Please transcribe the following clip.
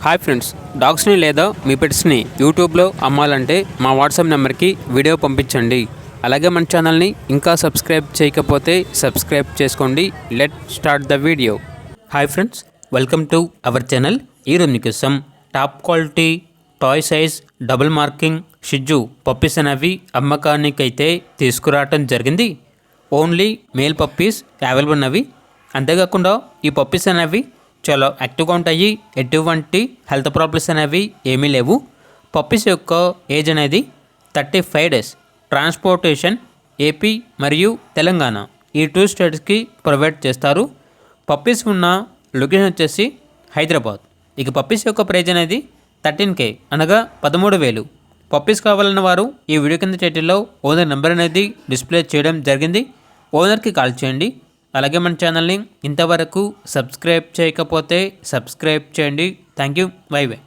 Hi friends, డాగ్స్ని లేదా మీ పెట్స్ని యూట్యూబ్లో అమ్మాలంటే మా వాట్సాప్ నెంబర్కి వీడియో పంపించండి. అలాగే మన ఛానల్ని ఇంకా సబ్స్క్రైబ్ చేయకపోతే సబ్స్క్రైబ్ చేసుకోండి. Let start the video. Hi friends, welcome to our channel. ఈరోజు మీకోసం top quality toy size double marking షిజ్జు పప్పీస్ అనేవి అమ్మకానికైతే తీసుకురావటం జరిగింది. ఓన్లీ మేల్ పప్పీస్ అవైలబుల్ ఉన్నవి. అంతేకాకుండా ఈ పప్పీస్ అనేవి చాలా యాక్టివ్గా ఉంటాయి. ఎటువంటి హెల్త్ ప్రాబ్లమ్స్ అనేవి ఏమీ లేవు. పప్పీస్ యొక్క ఏజ్ అనేది 35 డేస్. ట్రాన్స్పోర్టేషన్ ఏపీ మరియు తెలంగాణ ఈ 2 స్టేట్స్కి ప్రొవైడ్ చేస్తారు. పప్పీస్ ఉన్న లొకేషన్ వచ్చేసి హైదరాబాద్. ఇక పప్పీస్ యొక్క ప్రైజ్ అనేది 13K అనగా 13,000. పప్పీస్ కావాలన్న వారు ఈ వీడియో కింద టైటిల్లో ఓనర్ నెంబర్ అనేది డిస్ప్లే చేయడం జరిగింది. ఓనర్కి కాల్ చేయండి. అలాగే మన ఛానల్ని ఇంతవరకు సబ్స్క్రైబ్ చేయకపోతే సబ్స్క్రైబ్ చేయండి. Thank you. By by.